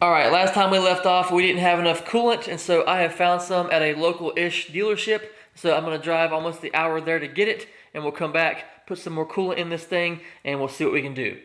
All right, last time we left off, we didn't have enough coolant, and so I have found some at a local-ish dealership. So I'm gonna drive almost the hour there to get it, and we'll come back, put some more coolant in this thing, and we'll see what we can do.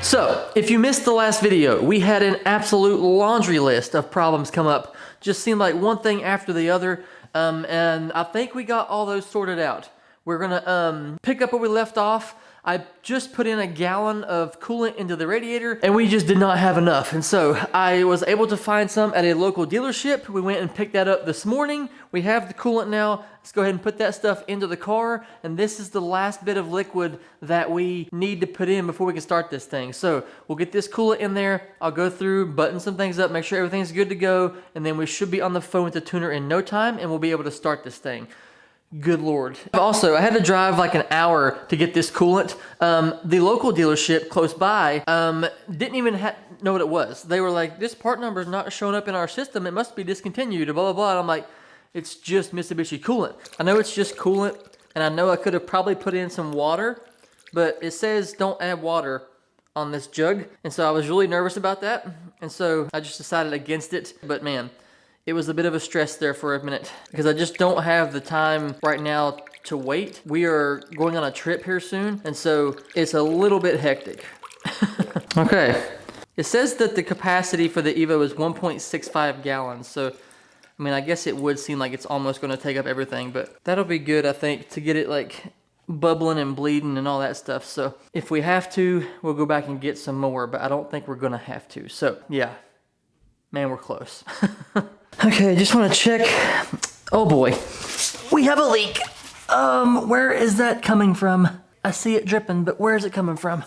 So, if you missed the last video, we had an absolute laundry list of problems come up. Just seemed like one thing after the other, and I think we got all those sorted out. We're gonna pick up where we left off. I just put in a gallon of coolant into the radiator, and we just did not have enough. And so I was able to find some at a local dealership. We went and picked that up this morning. We have the coolant now. Let's go ahead and put that stuff into the car. And this is the last bit of liquid that we need to put in before we can start this thing. So we'll get this coolant in there. I'll go through, button some things up, make sure everything's good to go. And then we should be on the phone with the tuner in no time, and we'll be able to start this thing. Good Lord. Also, I had to drive like an hour to get this coolant. The local dealership close by didn't even know what it was. They were like, this part number is not showing up in our system. It must be discontinued, blah, blah, blah. And I'm like, it's just Mitsubishi coolant. I know it's just coolant, and I know I could have probably put in some water, but it says don't add water on this jug. And so I was really nervous about that. And so I just decided against it. But man, it was a bit of a stress there for a minute because I just don't have the time right now to wait. We are going on a trip here soon, and so it's a little bit hectic. Okay, it says that the capacity for the Evo is 1.65 gallons. So, I mean, I guess it would seem like it's almost gonna take up everything, but that'll be good, I think, to get it like bubbling and bleeding and all that stuff. So if we have to, we'll go back and get some more, but I don't think we're gonna have to. So yeah, man, we're close. Okay, just want to check. Oh boy, we have a leak. Where is that coming from? I see it dripping, but where is it coming from?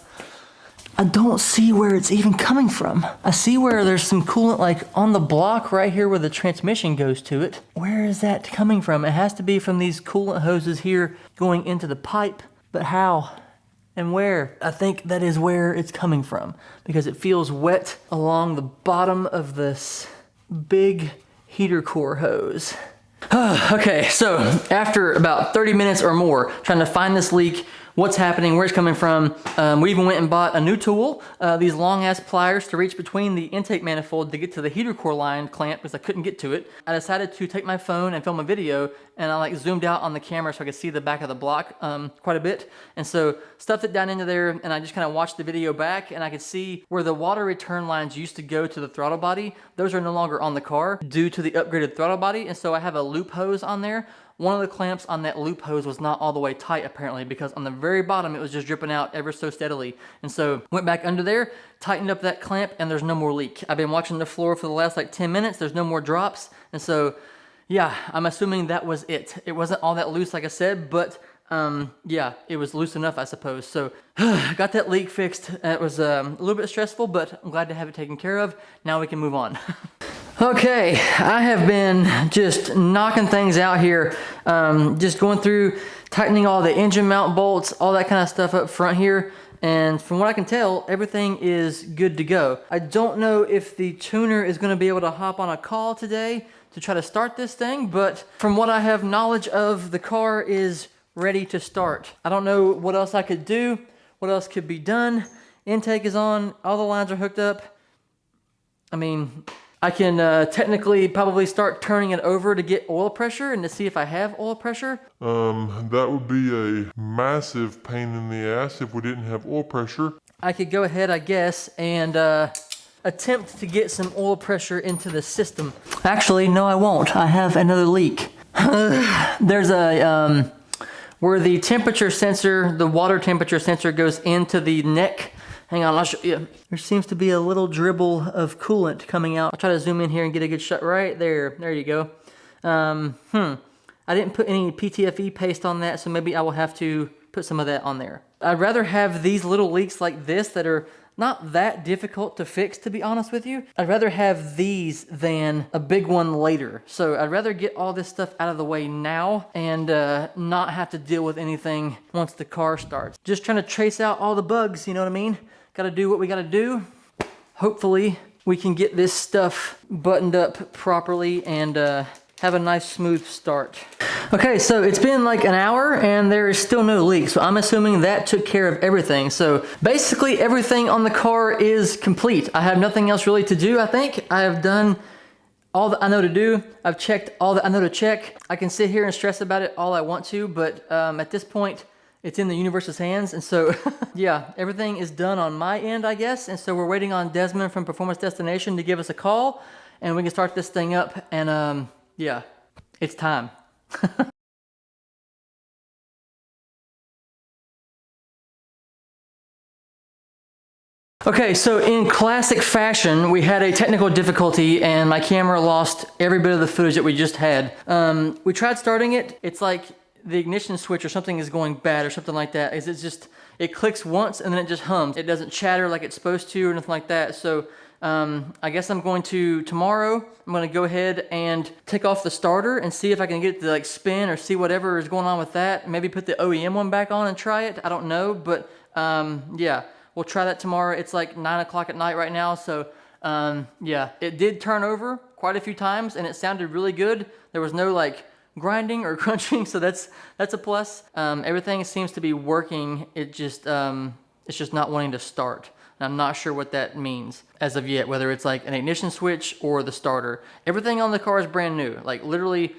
I don't see where it's even coming from. I see where there's some coolant like on the block right here where the transmission goes to it. Where is that coming from? It has to be from these coolant hoses here going into the pipe, but how and where? I think that is where it's coming from because it feels wet along the bottom of this big heater core hose. Okay, so after about 30 minutes or more trying to find this leak, what's happening, where it's coming from, we even went and bought a new tool, these long ass pliers to reach between the intake manifold to get to the heater core line clamp because I couldn't get to it. I decided to take my phone and film a video, and I like zoomed out on the camera so I could see the back of the block quite a bit. And so stuffed it down into there, and I just kind of watched the video back, and I could see where the water return lines used to go to the throttle body. Those are no longer on the car due to the upgraded throttle body, and so I have a loop hose on there. One of the clamps on that loop hose was not all the way tight apparently because on the very bottom it was just dripping out ever so steadily. And so went back under there, tightened up that clamp, and there's no more leak. I've been watching the floor for the last like 10 minutes. There's no more drops. And so yeah, I'm assuming that was it. It wasn't all that loose like I said, but yeah, it was loose enough I suppose. So I got that leak fixed. It was a little bit stressful, but I'm glad to have it taken care of. Now we can move on. Okay, I have been just knocking things out here, just going through, tightening all the engine mount bolts, all that kind of stuff up front here, and from what I can tell, everything is good to go. I don't know if the tuner is going to be able to hop on a call today to try to start this thing, but from what I have knowledge of, the car is ready to start. I don't know what else I could do, what else could be done. Intake is on, all the lines are hooked up. I mean, I can technically probably start turning it over to get oil pressure and to see if I have oil pressure. That would be a massive pain in the ass if we didn't have oil pressure. I could go ahead, I guess, and attempt to get some oil pressure into the system. Actually, no, I won't. I have another leak. There's a, where the temperature sensor, the water temperature sensor goes into the neck. Hang on, I'll show you. There seems to be a little dribble of coolant coming out. I'll try to zoom in here and get a good shot right there. There you go. I didn't put any PTFE paste on that, so maybe I will have to put some of that on there. I'd rather have these little leaks like this that are not that difficult to fix, to be honest with you. I'd rather have these than a big one later. So I'd rather get all this stuff out of the way now and not have to deal with anything once the car starts. Just trying to trace out all the bugs, you know what I mean? Gotta do what we gotta do. Hopefully we can get this stuff buttoned up properly and have a nice smooth start. Okay, so it's been like an hour and there is still no leak, so I'm assuming that took care of everything. So basically everything on the car is complete. I have nothing else really to do, I think. I have done all that I know to do. I've checked all that I know to check. I can sit here and stress about it all I want to, but at this point, it's in the universe's hands. And so, yeah, everything is done on my end, I guess. And so we're waiting on Desmond from Performance Destination to give us a call, and we can start this thing up. And yeah, it's time. Okay, so in classic fashion, we had a technical difficulty and my camera lost every bit of the footage that we just had. We tried starting it. It's like the ignition switch or something is going bad or something like that. It clicks once and then it just hums. It doesn't chatter like it's supposed to or nothing like that. So I guess tomorrow, I'm gonna go ahead and take off the starter and see if I can get it to like spin or see whatever is going on with that. Maybe put the OEM one back on and try it. I don't know, but yeah. We'll try that tomorrow. It's like 9 o'clock at night right now, so yeah, it did turn over quite a few times, and it sounded really good. There was no like grinding or crunching, so that's a plus. Everything seems to be working. It's just not wanting to start. And I'm not sure what that means as of yet, whether it's like an ignition switch or the starter. Everything on the car is brand new. Like literally,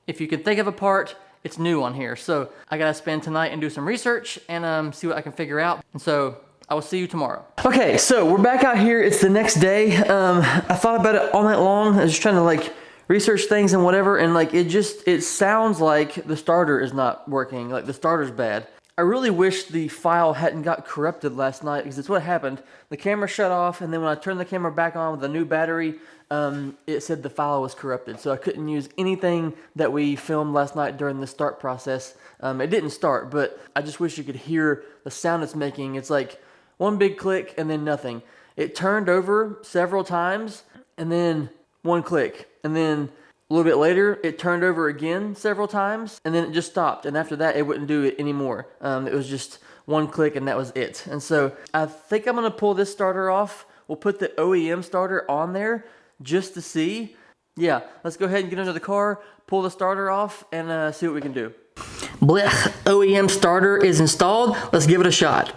if you can think of a part, it's new on here. So I gotta spend tonight and do some research and see what I can figure out. And so I will see you tomorrow. Okay, so we're back out here. It's the next day. I thought about it all night long. I was just trying to like research things and whatever, and like it sounds like the starter is not working, like the starter's bad. I really wish the file hadn't got corrupted last night, because it's what happened. The camera shut off, and then when I turned the camera back on with a new battery, it said the file was corrupted, so I couldn't use anything that we filmed last night during the start process. It didn't start, but I just wish you could hear the sound it's making. It's like one big click and then nothing. It turned over several times and then one click. And then a little bit later, it turned over again several times and then it just stopped. And after that, it wouldn't do it anymore. It was just one click and that was it. And so I think I'm gonna pull this starter off. We'll put the OEM starter on there just to see. Yeah, let's go ahead and get under the car, pull the starter off, and see what we can do. Blech, OEM starter is installed. Let's give it a shot.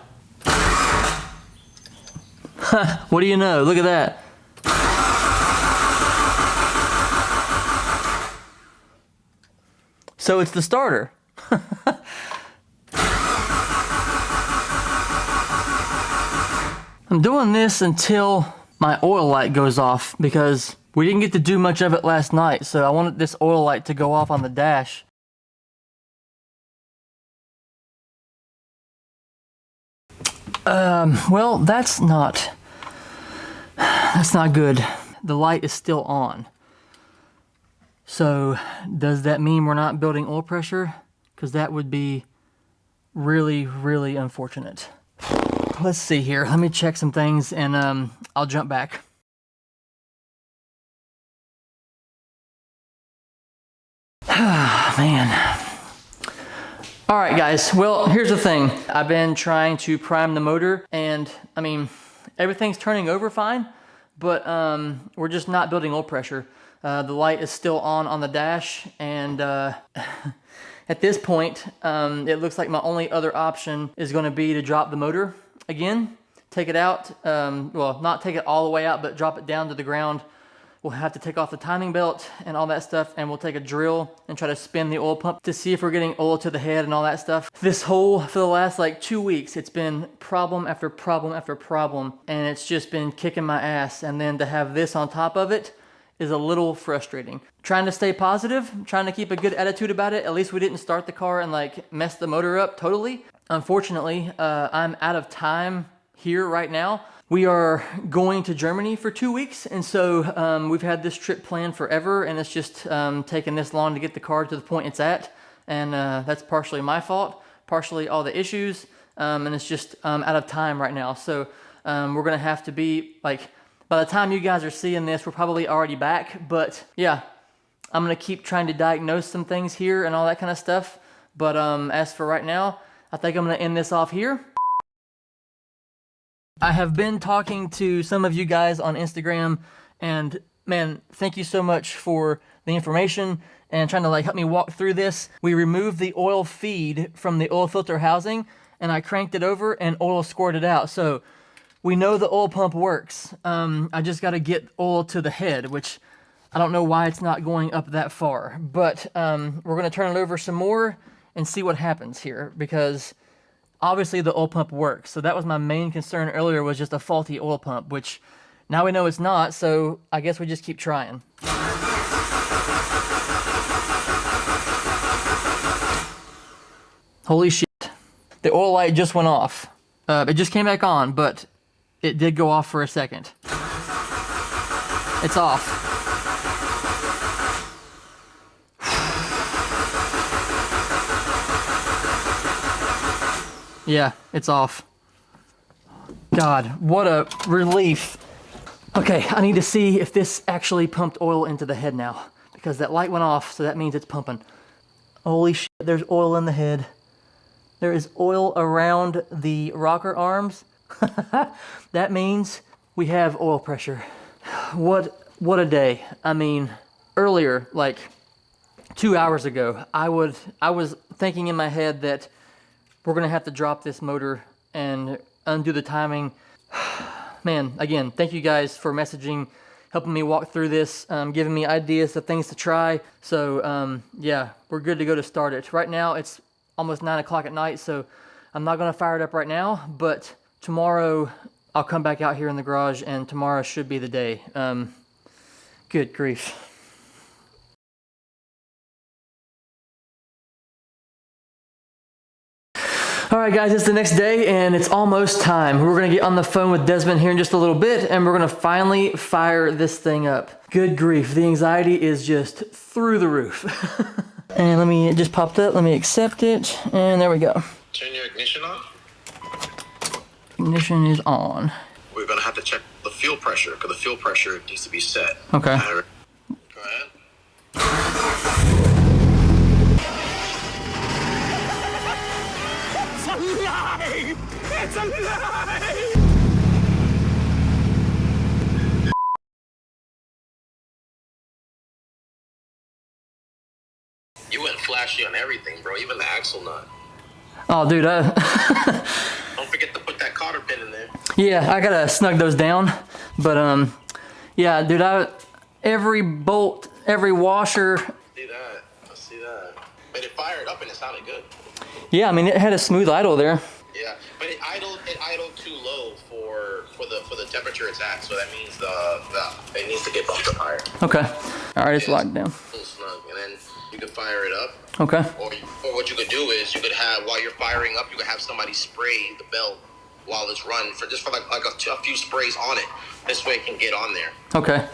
What do you know? Look at that. So it's the starter. I'm doing this until my oil light goes off because we didn't get to do much of it last night, so I wanted this oil light to go off on the dash. Well, that's not good. The light is still on. So does that mean we're not building oil pressure? Because that would be really, really unfortunate. Let's see here. Let me check some things and I'll jump back. Man. All right, guys. Well, here's the thing. I've been trying to prime the motor, and I mean, everything's turning over fine, but we're just not building oil pressure. The light is still on the dash, and at this point, it looks like my only other option is going to be to drop the motor again, take it out. Well, not take it all the way out, but drop it down to the ground. We'll have to take off the timing belt and all that stuff, and we'll take a drill and try to spin the oil pump to see if we're getting oil to the head and all that stuff. For the last like 2 weeks, it's been problem after problem after problem, and it's just been kicking my ass. And then to have this on top of it is a little frustrating. Trying to stay positive, trying to keep a good attitude about it. At least we didn't start the car and like mess the motor up totally. Unfortunately, I'm out of time here right now. We are going to Germany for 2 weeks, and so we've had this trip planned forever, and it's just taken this long to get the car to the point it's at, and that's partially my fault, partially all the issues, and it's just out of time right now. So we're gonna have to be like, by the time you guys are seeing this, we're probably already back. But yeah, I'm gonna keep trying to diagnose some things here and all that kind of stuff. But as for right now, I think I'm gonna end this off here. I have been talking to some of you guys on Instagram, and man, thank you so much for the information and trying to like help me walk through this. We removed the oil feed from the oil filter housing and I cranked it over and oil squirted out. So we know the oil pump works. I just got to get oil to the head, which I don't know why it's not going up that far. But we're going to turn it over some more and see what happens here, because obviously the oil pump works. So that was my main concern earlier, was just a faulty oil pump, which now we know it's not, so I guess we just keep trying. Holy shit. The oil light just went off. It just came back on, but it did go off for a second. It's off. Yeah, it's off. God, what a relief. Okay, I need to see if this actually pumped oil into the head now, because that light went off, so that means it's pumping. Holy shit, there's oil in the head. There is oil around the rocker arms. That means we have oil pressure. What a day. I mean, earlier, like 2 hours ago, I was thinking in my head that we're gonna have to drop this motor and undo the timing. Man, again, thank you guys for messaging, helping me walk through this, giving me ideas of things to try. So yeah, we're good to go to start it. Right now, it's almost 9 o'clock at night, so I'm not gonna fire it up right now, but tomorrow I'll come back out here in the garage and tomorrow should be the day. Good grief. All right, guys, it's the next day and it's almost time. We're gonna get on the phone with Desmond here in just a little bit and we're gonna finally fire this thing up. Good grief, the anxiety is just through the roof. And let me, it just popped up, let me accept it, and there we go. Turn your ignition on. Ignition is on. We're gonna have to check the fuel pressure, because the fuel pressure needs to be set. Okay. Go ahead. It's alive! It's alive! You went flashy on everything, bro. Even the axle nut. Oh, dude, Don't forget to put that cotter pin in there. yeah, I gotta snug those down. But yeah, dude, every bolt, every washer. See that? I see that. But it fired up and it sounded good. Yeah, I mean, it had a smooth idle there. Yeah, but it idled too low for the temperature it's at. So that means it needs to get bumped up higher. Okay. All right, it's locked down. A little snug, and then you can fire it up. Okay. Or what you could do is you could have, while you're firing up, you could have somebody spray the belt while it's running for like a few sprays on it. This way it can get on there. Okay.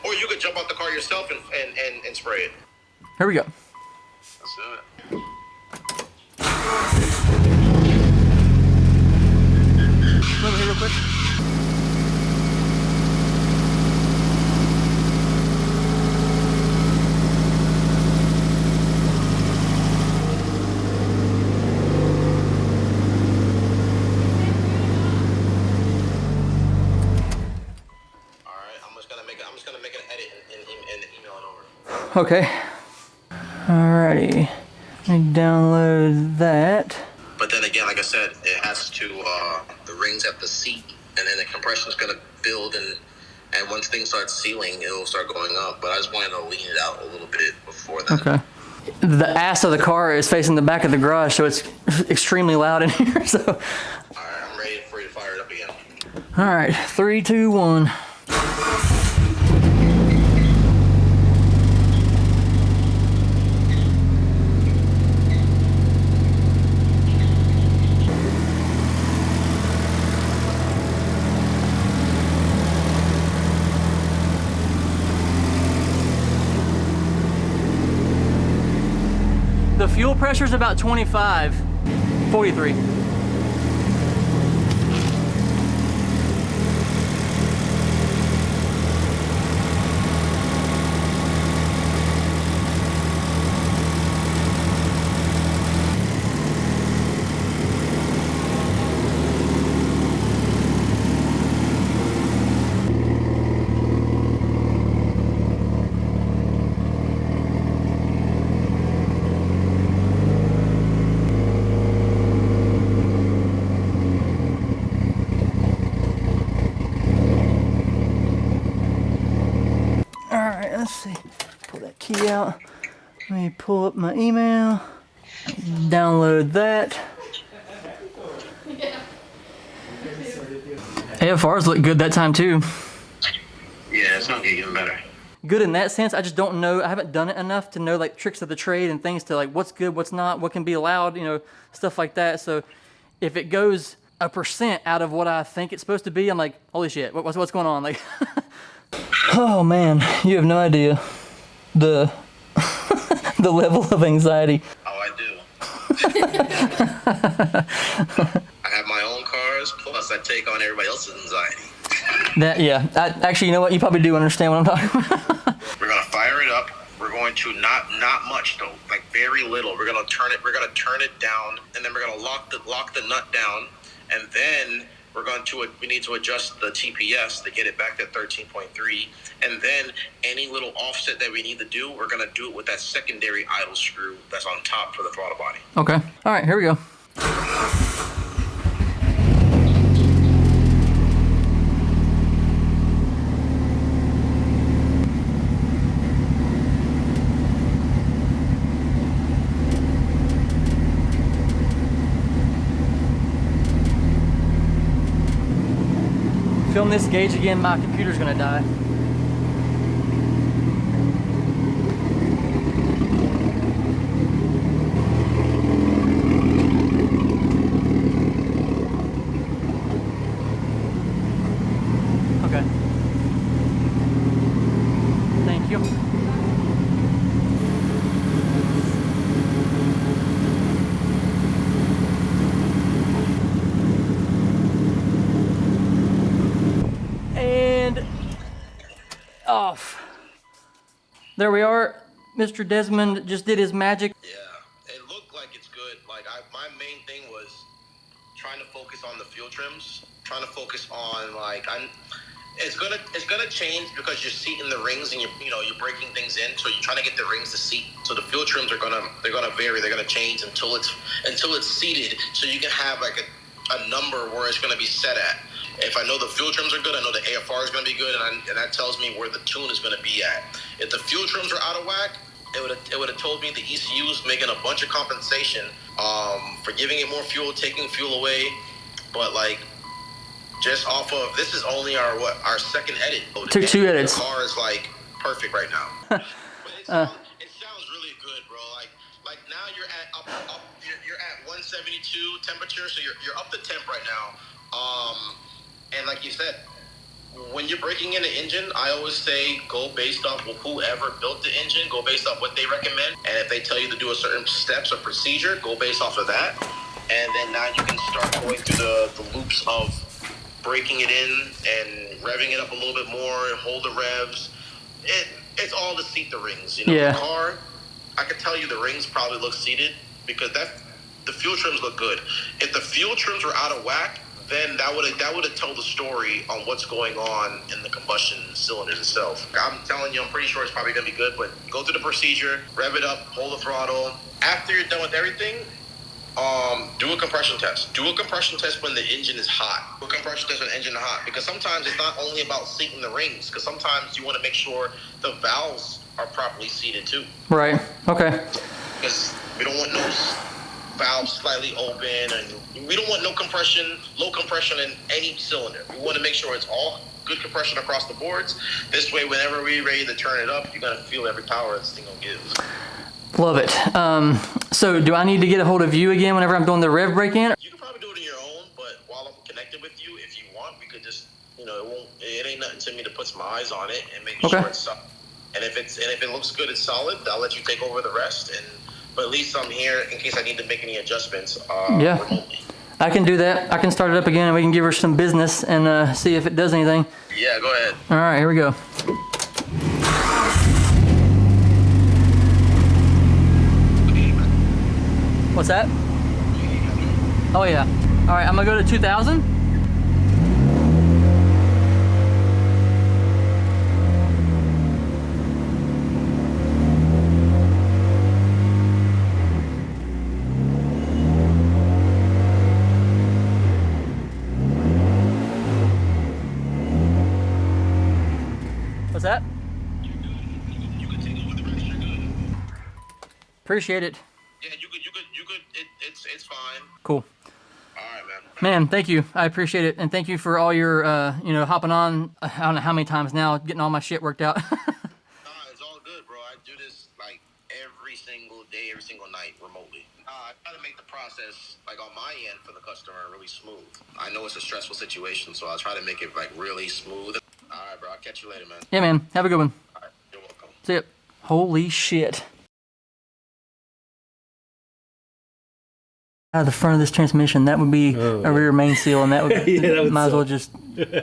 Or you could jump out the car yourself and spray it. Here we go. Let's do it. Come over here real quick. Okay. Alrighty. Let me download that. But then again, like I said, it has to, the rings have to seat, and then the compression is going to build, and once things start sealing, it'll start going up. But I just wanted to lean it out a little bit before that. Okay. The ass of the car is facing the back of the garage, so it's extremely loud in here. So. Alright, I'm ready for you to fire it up again. Alright, 3, 2, 1. The fuel pressure is about 25, 43. key out. Let me pull up my email. Download that. AFRs look good that time too. Yeah, it's gonna get even better. Good in that sense. I just don't know. I haven't done it enough to know like tricks of the trade and things to like what's good, what's not, what can be allowed, you know, stuff like that. So if it goes 1% out of what I think it's supposed to be, I'm like, holy shit, what's going on? Like, oh man, you have no idea the the level of anxiety. Oh, I do. I have my own cars, plus I take on everybody else's anxiety. That yeah. Actually, you know what? You probably do understand what I'm talking about. We're gonna fire it up. We're going to not much though, like very little. We're gonna turn it down, and then we're gonna lock the nut down, and then we need to adjust the TPS to get it back to 13.3, and then any little offset that we need to do, we're gonna do it with that secondary idle screw that's on top for the throttle body. Okay. All right. Here we go. Film this gauge again, my computer's gonna die. Okay. Thank you. And off. There we are. Mr. Desmond just did his magic. Yeah, it looked like it's good. Like my main thing was trying to focus on the fuel trims, trying to focus on like it's gonna change because you're seating the rings and you're breaking things in, so you're trying to get the rings to seat. So the fuel trims are gonna vary, they're gonna change until it's seated, so you can have like a number where it's gonna be set at. If I know the fuel trims are good, I know the AFR is going to be good, and that tells me where the tune is going to be at. If the fuel trims are out of whack, it would have told me the ECU is making a bunch of compensation for giving it more fuel, taking fuel away. But like, just off of this is only our second edit. Took 2 edits. The car is like perfect right now. But it sounds really good, bro. Like now you're at 172 temperature, so you're up to temp right now. And like you said, when you're breaking in the engine, I always say go based off whoever built the engine, go based off what they recommend. And if they tell you to do a certain steps or procedure, go based off of that. And then now you can start going through the loops of breaking it in and revving it up a little bit more, hold the revs. It's all to seat the rings. You know, yeah. The car, I could tell you the rings probably look seated because the fuel trims look good. If the fuel trims were out of whack, then that would have told the story on what's going on in the combustion cylinders itself. I'm telling you, I'm pretty sure it's probably going to be good, but go through the procedure, rev it up, hold the throttle. After you're done with everything, do a compression test. Do a compression test when the engine is hot. Do a compression test when the engine is hot, because sometimes it's not only about seating the rings, because sometimes you want to make sure the valves are properly seated too. Right, okay. Because we don't want no valves slightly open, and we don't want low compression in any cylinder. We want to make sure it's all good compression across the boards. This way, whenever we're ready to turn it up, you're going to feel every power this thing will give. Love it. So do I need to get a hold of you again whenever I'm doing the rev break in? You can probably do it on your own, but while I'm connected with you, if you want, we could just, it ain't nothing to me to put some eyes on it and make sure it's solid. And if it looks good, it's solid, I'll let you take over the rest. But at least I'm here in case I need to make any adjustments remotely. I can do that. I can start it up again and we can give her some business and see if it does anything. Yeah, go ahead. All right, here we go. What's that? Oh yeah. All right, I'm gonna go to 2000. What's that? You can take over the rest. You're Appreciate it. Yeah, you could. It's fine. Cool. All right, man. Man, thank you. I appreciate it. And thank you for all your, hopping on, I don't know how many times now, getting all my shit worked out. Nah, it's all good, bro. I do this like every single day, every single night, remotely. I try to make the process like on my end for the customer really smooth. I know it's a stressful situation, so I'll try to make it like really smooth. All right, bro. I'll catch you later, man. Yeah, man. Have a good one. All right, you're welcome. See ya. Holy shit. Out of the front of this transmission, that would be a rear main seal, and that would, Yeah, that would might as well suck. just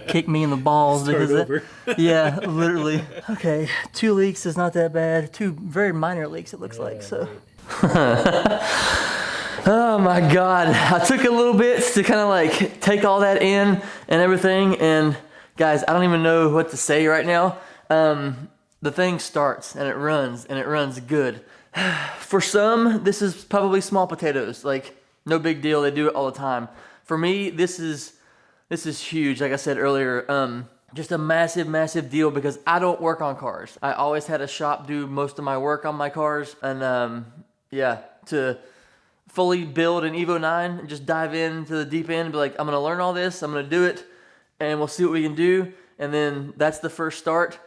kick me in the balls. Start because over. Yeah, literally. Okay, 2 leaks is not that bad. 2 very minor leaks, it looks like, so. Oh my God. I took a little bit to kind of like take all that in and everything, and guys, I don't even know what to say right now. The thing starts and it runs good. For some, this is probably small potatoes, like no big deal. They do it all the time. For me, this is huge. Like I said earlier, just a massive deal because I don't work on cars. I always had a shop do most of my work on my cars, and yeah, to fully build an Evo 9 and just dive into the deep end and be like, I'm gonna learn all this, I'm gonna do it, and we'll see what we can do. And then that's the first start.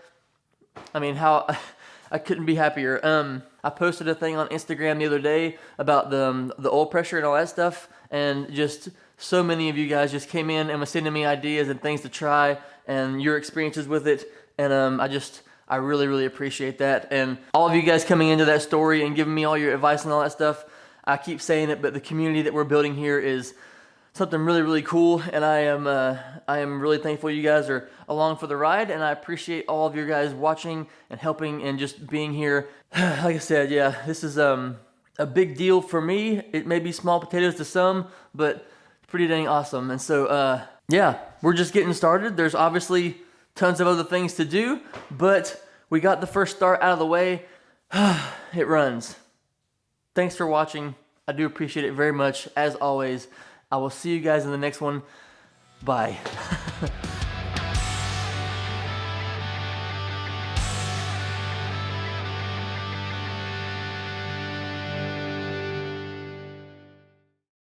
I mean, how I couldn't be happier. I posted a thing on Instagram the other day about the oil pressure and all that stuff, and just so many of you guys just came in and was sending me ideas and things to try and your experiences with it, and I really appreciate that. And all of you guys coming into that story and giving me all your advice and all that stuff. I keep saying it, but the community that we're building here is something really cool, and I am really thankful you guys are along for the ride, and I appreciate all of you guys watching and helping and just being here. Like I said, yeah, this is a big deal for me. It may be small potatoes to some, but pretty dang awesome. And so yeah, we're just getting started. There's obviously tons of other things to do, but we got the first start out of the way. It runs. Thanks for watching. I do appreciate it very much. As always, I will see you guys in the next one. Bye.